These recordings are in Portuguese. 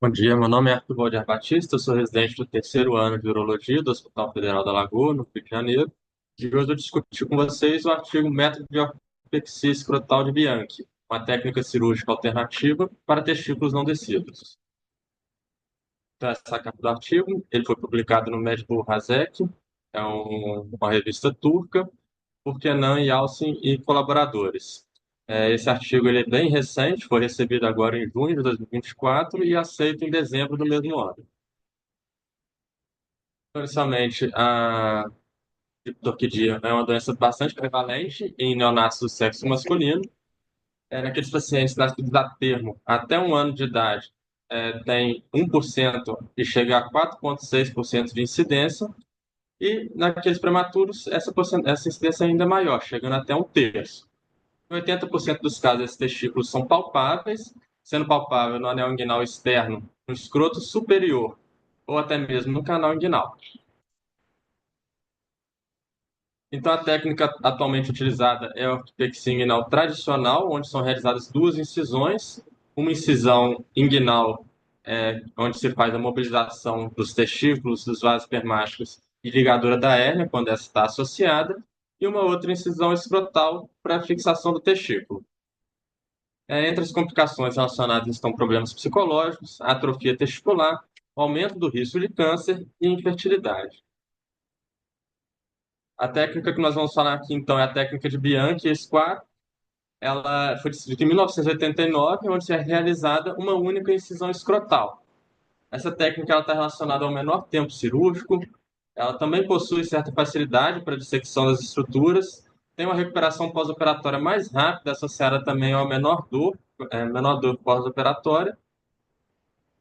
Bom dia, meu nome é Arthur Valdir Batista, eu sou residente do terceiro ano de Urologia do Hospital Federal da Lagoa, no Rio de Janeiro. E hoje eu vou discutir com vocês o artigo Método de ortopexia escrotal de Bianchi, uma técnica cirúrgica alternativa para testículos não descidos. Então, essa é a capa do artigo, ele foi publicado no Medical Hazek, uma revista turca, por Kenan Yalçın e colaboradores. Esse artigo ele é bem recente, foi recebido agora em junho de 2024 e 24 e aceito em dezembro do mesmo ano. Inicialmente, a criptorquidia é uma doença bastante prevalente em neonatos do sexo masculino. Naqueles pacientes nascidos a termo até um ano de idade, tem 1% e chega a 4,6% de incidência. E naqueles prematuros, essa incidência é ainda maior, chegando até um terço. Em 80% dos casos, esses testículos são palpáveis, sendo palpável no anel inguinal externo, no escroto superior ou até mesmo no canal inguinal. Então, a técnica atualmente utilizada é a ortopexia inguinal tradicional, onde são realizadas duas incisões, uma incisão inguinal, onde se faz a mobilização dos testículos, dos vasos espermáticos e ligadura da hérnia, quando essa está associada, e uma outra incisão escrotal para a fixação do testículo. Entre as complicações relacionadas estão problemas psicológicos, atrofia testicular, aumento do risco de câncer e infertilidade. A técnica que nós vamos falar aqui, então, é a técnica de Bianchi-Square. Ela foi descrita em 1989, onde é realizada uma única incisão escrotal. Essa técnica está relacionada ao menor tempo cirúrgico. Ela também possui certa facilidade para dissecção das estruturas. Tem uma recuperação pós-operatória mais rápida, associada também ao menor dor pós-operatória.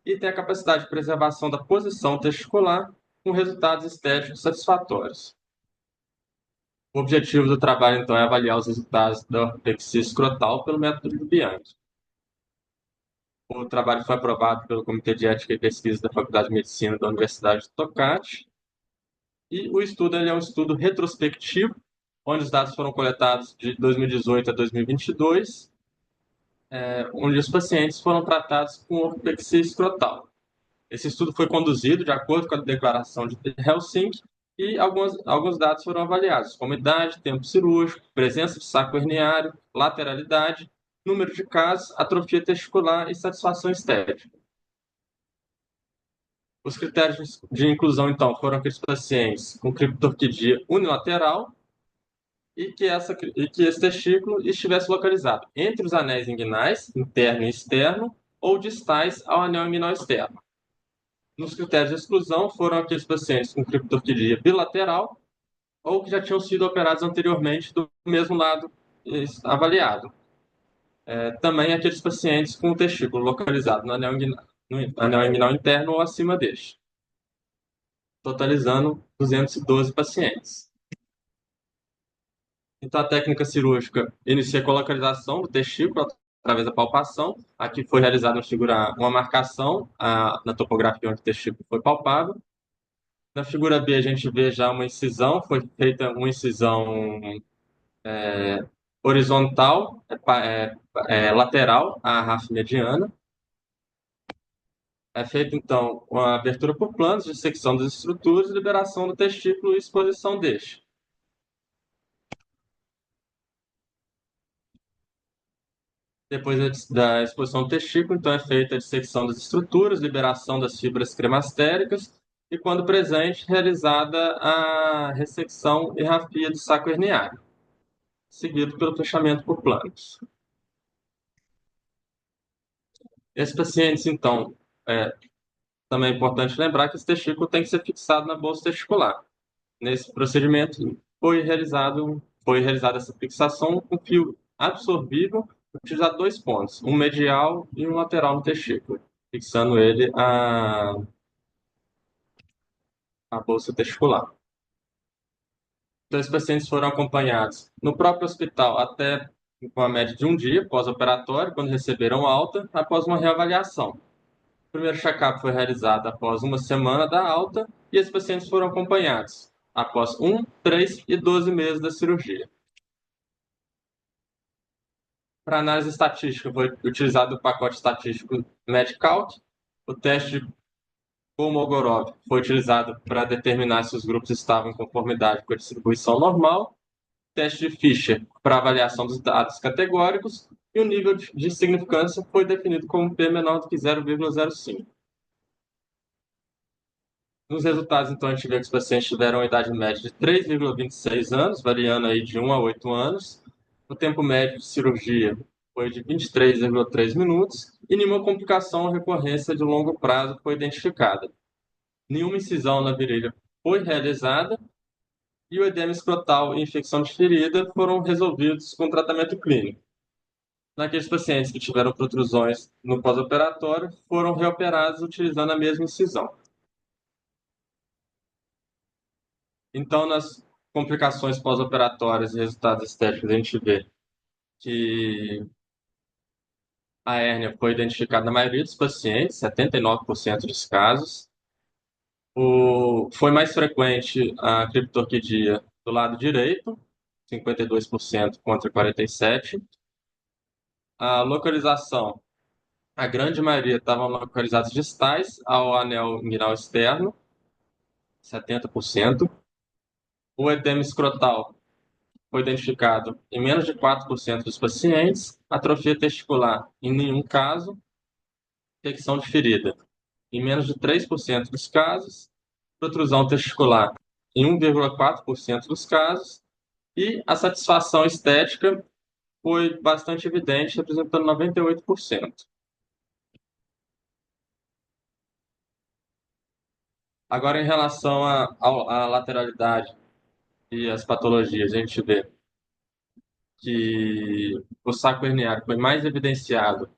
E tem a capacidade de preservação da posição testicular com resultados estéticos satisfatórios. O objetivo do trabalho, então, é avaliar os resultados da ortopexia escrotal pelo método de Bianchi. O trabalho foi aprovado pelo Comitê de Ética e Pesquisa da Faculdade de Medicina da Universidade de Tokat. E o estudo é um estudo retrospectivo, onde os dados foram coletados de 2018 a 2022, onde os pacientes foram tratados com ortopexia escrotal. Esse estudo foi conduzido de acordo com a Declaração de Helsinki e alguns dados foram avaliados, como idade, tempo cirúrgico, presença de saco herniário, lateralidade, número de casos, atrofia testicular e satisfação estética. Os critérios de inclusão, então, foram aqueles pacientes com criptorquidia unilateral e que esse testículo estivesse localizado entre os anéis inguinais, interno e externo, ou distais ao anel inguinal externo. Nos critérios de exclusão foram aqueles pacientes com criptorquidia bilateral ou que já tinham sido operados anteriormente do mesmo lado avaliado. Também aqueles pacientes com o testículo localizado no anel inguinal interno ou acima deste, totalizando 212 pacientes. Então, a técnica cirúrgica inicia com a localização do testículo através da palpação. Aqui foi realizada uma marcação na topografia onde o testículo foi palpável. Na figura B, a gente vê já uma incisão, foi feita uma incisão horizontal, lateral à ráfia mediana. É feita, então, uma abertura por planos, dissecção das estruturas, liberação do testículo e exposição deste. Depois da exposição do testículo, então, é feita a dissecção das estruturas, liberação das fibras cremastéricas e, quando presente, realizada a ressecção e rafia do saco herniário, seguido pelo fechamento por planos. Esses pacientes, então, também é importante lembrar que esse testículo tem que ser fixado na bolsa testicular. Nesse procedimento, foi realizada essa fixação com fio absorvível, utilizado dois pontos, um medial e um lateral no testículo, fixando ele à bolsa testicular. Então, os pacientes foram acompanhados no próprio hospital até com a média de um dia pós-operatório, quando receberam alta, após uma reavaliação. O primeiro check-up foi realizado após uma semana da alta e os pacientes foram acompanhados após 1, 3 e 12 meses da cirurgia. Para análise estatística, foi utilizado o pacote estatístico MedCalc, O teste Kolmogorov foi utilizado para determinar se os grupos estavam em conformidade com a distribuição normal. Teste de Fisher para avaliação dos dados categóricos. E o nível de significância foi definido como P menor do que 0,05. Nos resultados, então, a gente vê que os pacientes tiveram uma idade média de 3,26 anos, variando aí de 1 a 8 anos. O tempo médio de cirurgia foi de 23,3 minutos e nenhuma complicação ou recorrência de longo prazo foi identificada. Nenhuma incisão na virilha foi realizada e o edema escrotal e infecção de ferida foram resolvidos com tratamento clínico. Naqueles pacientes que tiveram protrusões no pós-operatório, foram reoperados utilizando a mesma incisão. Então, nas complicações pós-operatórias e resultados estéticos, a gente vê que a hérnia foi identificada na maioria dos pacientes, 79% dos casos. Foi mais frequente a criptorquidia do lado direito, 52% contra 47%. A localização, a grande maioria estavam localizados distais ao anel inguinal externo, 70%. O edema escrotal foi identificado em menos de 4% dos pacientes, atrofia testicular em nenhum caso, infecção de ferida em menos de 3% dos casos, protrusão testicular em 1,4% dos casos, e a satisfação estética foi bastante evidente, representando 98%. Agora, em relação à lateralidade e às patologias, a gente vê que o saco herniário foi mais evidenciado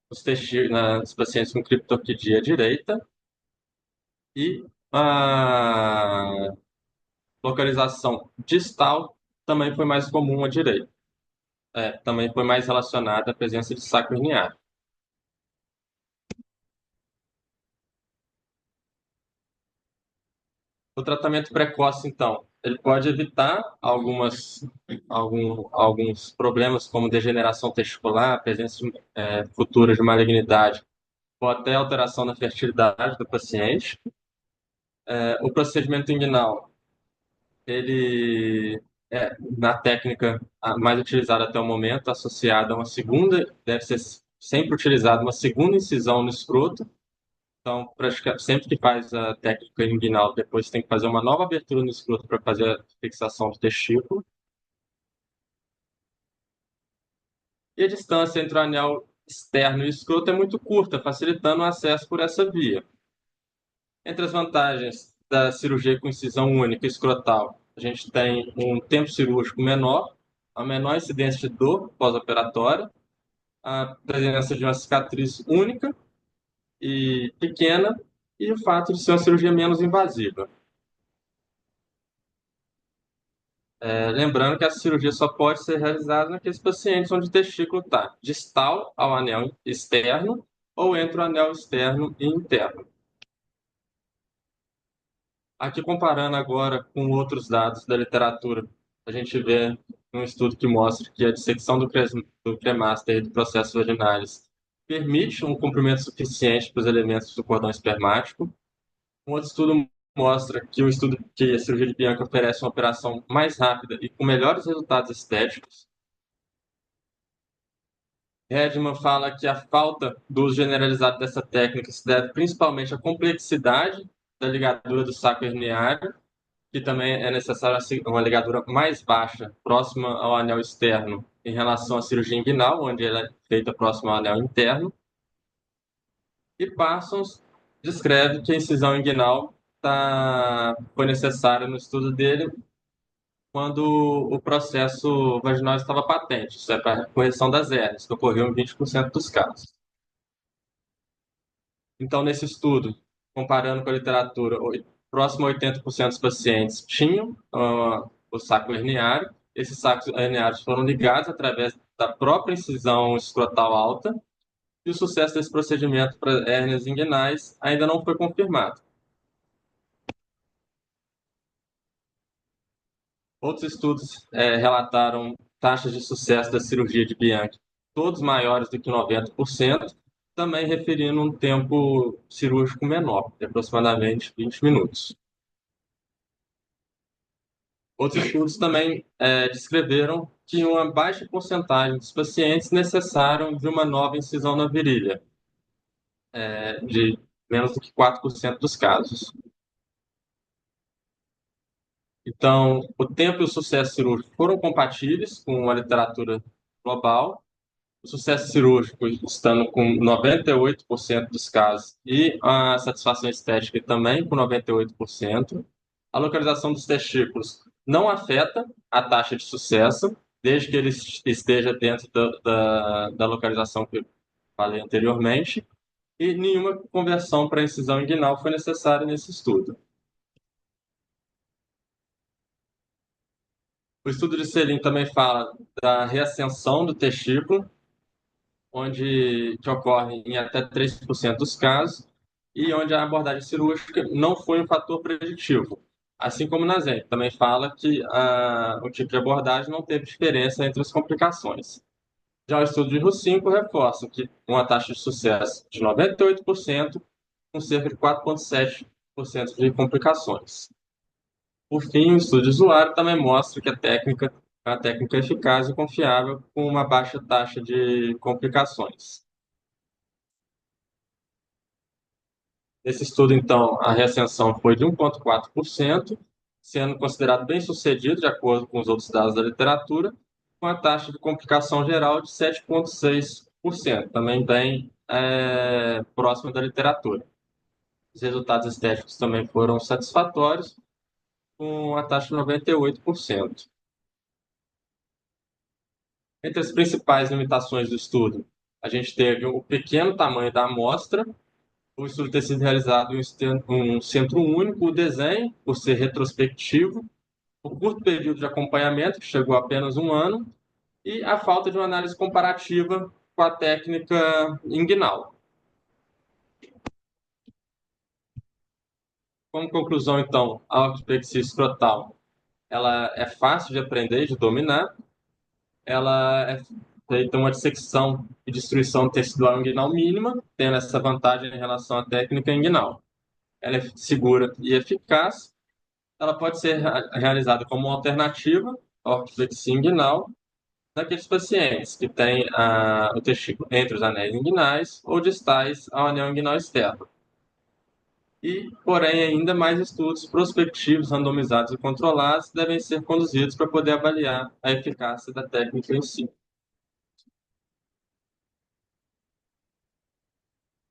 nos pacientes com criptorquidia direita e a localização distal também foi mais comum à direita. Também foi mais relacionada à presença de saco herniário. O tratamento precoce, então, ele pode evitar alguns problemas como degeneração testicular, presença futura de malignidade ou até alteração na fertilidade do paciente. O procedimento inguinal, ele é, na técnica mais utilizada até o momento, associada a uma segunda, deve ser sempre utilizada uma segunda incisão no escroto. Então, sempre que faz a técnica inguinal, depois tem que fazer uma nova abertura no escroto para fazer a fixação do testículo. E a distância entre o anel externo e o escroto é muito curta, facilitando o acesso por essa via. Entre as vantagens da cirurgia com incisão única escrotal, a gente tem um tempo cirúrgico menor, a menor incidência de dor pós-operatória, a presença de uma cicatriz única e pequena e o fato de ser uma cirurgia menos invasiva. Lembrando que a cirurgia só pode ser realizada naqueles pacientes onde o testículo está distal ao anel externo ou entre o anel externo e interno. Aqui comparando agora com outros dados da literatura, a gente vê um estudo que mostra que a dissecção do cremaster e do processo vaginalis permite um comprimento suficiente para os elementos do cordão espermático. Um outro estudo mostra que a cirurgia de Bianca oferece uma operação mais rápida e com melhores resultados estéticos. Redman fala que a falta do uso generalizado dessa técnica se deve principalmente à complexidade da ligadura do saco herniário, que também é necessária uma ligadura mais baixa, próxima ao anel externo, em relação à cirurgia inguinal, onde ela é feita próxima ao anel interno. E Parsons descreve que a incisão inguinal foi necessária no estudo dele quando o processo vaginal estava patente, isso é para a correção das hérnias, que ocorreu em 20% dos casos. Então, nesse estudo, comparando com a literatura, próximo a 80% dos pacientes tinham o saco herniário. Esses sacos herniários foram ligados através da própria incisão escrotal alta, e o sucesso desse procedimento para hérnias inguinais ainda não foi confirmado. Outros estudos relataram taxas de sucesso da cirurgia de Bianchi, todos maiores do que 90%, também referindo um tempo cirúrgico menor, de aproximadamente 20 minutos. Outros estudos também descreveram que uma baixa porcentagem dos pacientes necessitaram de uma nova incisão na virilha, de menos do que 4% dos casos. Então, o tempo e o sucesso cirúrgico foram compatíveis com a literatura global, o sucesso cirúrgico estando com 98% dos casos e a satisfação estética também com 98%. A localização dos testículos não afeta a taxa de sucesso, desde que ele esteja dentro da localização que eu falei anteriormente, e nenhuma conversão para incisão inguinal foi necessária nesse estudo. O estudo de Selim também fala da reascensão do testículo, que ocorre em até 3% dos casos, e onde a abordagem cirúrgica não foi um fator preditivo. Assim como na ZEN, também fala que o tipo de abordagem não teve diferença entre as complicações. Já o estudo de RU5 reforça que uma taxa de sucesso de 98%, com cerca de 4,7% de complicações. Por fim, o estudo de usuário também mostra que é uma técnica eficaz e confiável com uma baixa taxa de complicações. Nesse estudo, então, a reascensão foi de 1,4%, sendo considerado bem sucedido, de acordo com os outros dados da literatura, com a taxa de complicação geral de 7,6%, também bem próxima da literatura. Os resultados estéticos também foram satisfatórios, com a taxa de 98%. Entre as principais limitações do estudo, a gente teve o pequeno tamanho da amostra, o estudo ter sido realizado em um centro único, o desenho, por ser retrospectivo, o curto período de acompanhamento, que chegou a apenas um ano, e a falta de uma análise comparativa com a técnica inguinal. Como conclusão, então, a ortopedia escrotal ela é fácil de aprender e de dominar, ela é feita uma dissecção e destruição tecidual inguinal mínima, tendo essa vantagem em relação à técnica inguinal. Ela é segura e eficaz. Ela pode ser realizada como uma alternativa à ortopedia inguinal naqueles pacientes que têm o testículo entre os anéis inguinais ou distais ao anel inguinal externo. E, porém, ainda mais estudos prospectivos, randomizados e controlados devem ser conduzidos para poder avaliar a eficácia da técnica em si.